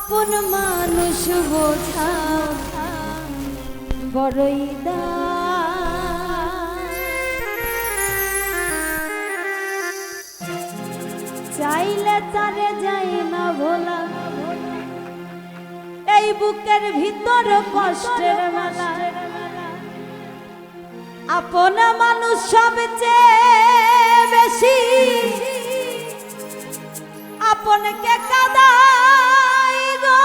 আপন মানুষ বোঝা বড়ই চাইলে তারে যাই না ভোলা এই বুকের ভিতর কষ্টের মালা আপন মানুষ সবচেয়ে বেশি আপনকে কাঁদাই গো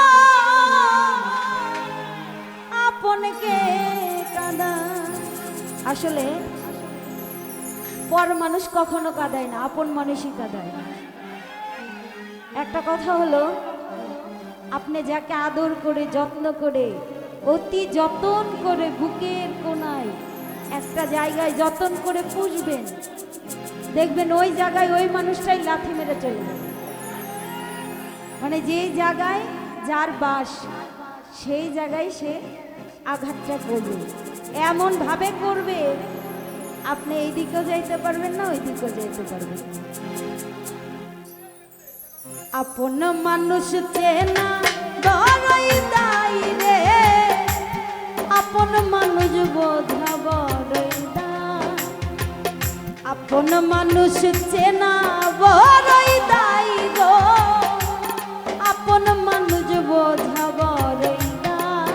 আপনকে কাঁদাই আসলে পর মানুষ কখনো কাঁদায় না আপন মানুষই কাঁদায় একটা কথা হলো আপনি যাকে আদর করে যত্ন করে অতি যতন করে বুকের কোনায় একটা জায়গায় যতন করে পুষবেন দেখবেন ওই জায়গায় ওই মানুষটাই লাথি মেরে চলে যাবে মানে যে জায়গায় যার বাস সেই জায়গায় সে আঘাতটা করবে এমন ভাবে করবে আপনি এই দিকেও যাইতে পারবেন না ওই দিকেও যাইতে পারবেন আপন মানুষ চেনা বড়ই দায় রে আপন মানুষ বোঝা বড়ই দায় আপন মানুষ চেনা বড়ই দায় গো আপন মানুষ বোঝা বড়ই দায়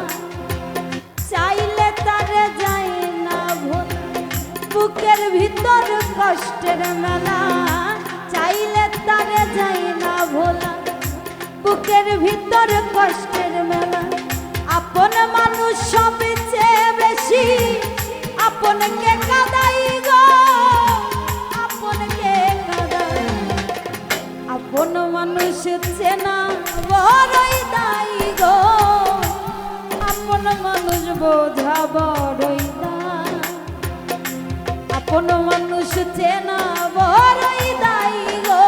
চাইলে তারে যায় না ভোল বুকের ভিতর কষ্টের মেলা চাইলে তারে যায় না ভোলা বুকের ভিতর কষ্টের মেলা আপন মানুষ সবচেয়ে বেশি আপনকে কাঁদাই গো আপনকে কাঁদাই আপন মানুষ চেনা বড়ই দায় গো আপন মানুষ বোঝা বড়ই দায় আপন মানুষ চেনা বড়ই দায় গো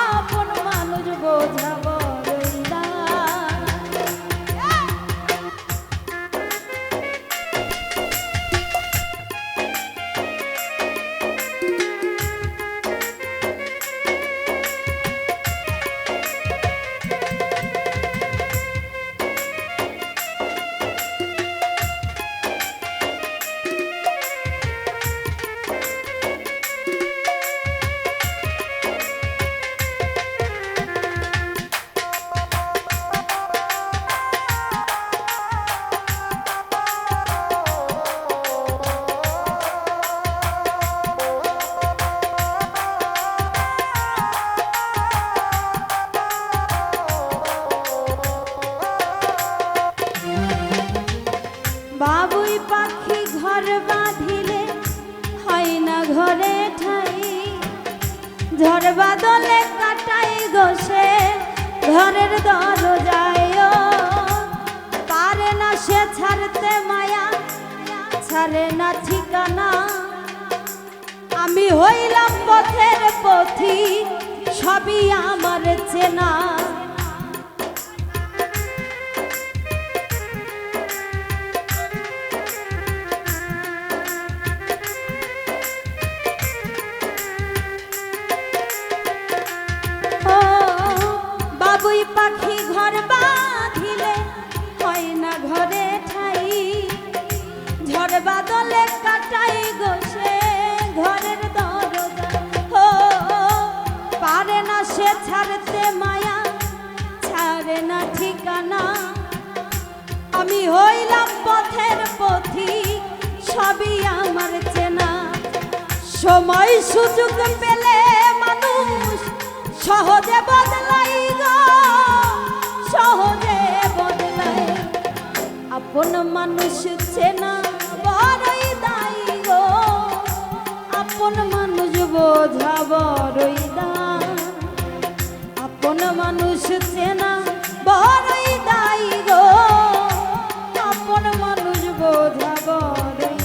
আপন মানুষ বোঝা বড়ই দায় বাবুই পাখি ঘর বাঁধিলে হয় না ঘরে ঠাই ঝড় বাদলে কাটাই গোসে ঘরের দরজায় পারে না সে ছাড়তে মায়া ছাড়ে না ঠিকানা আমি হইলাম পথের পথি সবই আমার চেনা বাবুই পাখি ঘর বাঁধিলে হয় না ঘরে ঠাই ঝড় বাদলে কাটাই গোসে ঘরের দরজা পারে না সে ছাড়তে মায়া ছাড়ে না ঠিকানা আমি হইলাম পথের পথি সবই আমার চেনা সময় সুযোগ পেলে মানুষ সহজে বদলাই গো সহজে বদলাই আপন মানুষ চেনা বড়ই দায় গো আপন মানুষ বোঝা বড়ই দায় আপন মানুষ চেনা বড়ই দায় গো আপন মানুষ বোঝা বড়ই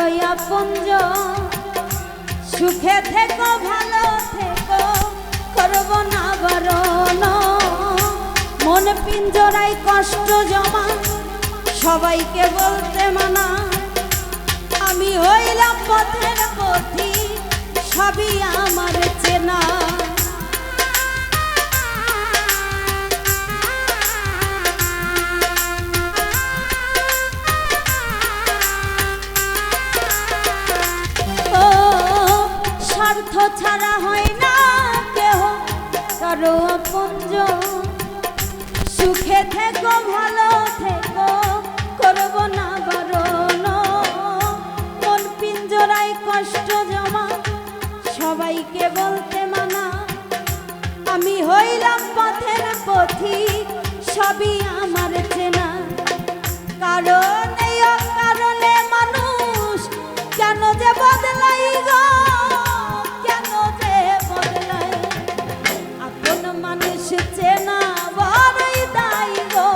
ভালোই আপনজন, সুখে থেকো ভালো থেকো, করব না বারণ। মন পিঞ্জরায় কষ্ট জমা, সবাইকে বলতে মানা। আমি হইলাম পথের পথিক, সবই আমার চেনা। স্বার্থ ছাড়া হয় না কেহ কারো আপনজন, সুখে থেকো ভালো থেকো, করব না বারণ। মন পিঞ্জরায় কষ্ট জমা, সবাইকে বলতে মানা। আমি হইলাম পথের পথিক, সবই আমার চেনা। কারণে অকারণে মানুষ কেন যে বদলাই গো, কেন যে বদলাই। আপন মানুষ চেনা বড়ই দায় গো,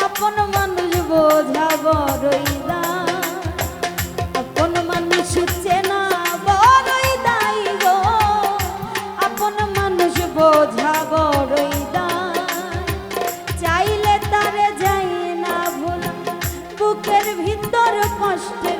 আপন মানুষ বোঝা বড়ই দায়। আপন মানুষ চেনা বড়ই দায় গো, আপন মানুষ বোঝা বড়ই দায়। চাইলে তারে যাই না ভোলা, বুকের ভিতর কষ্টের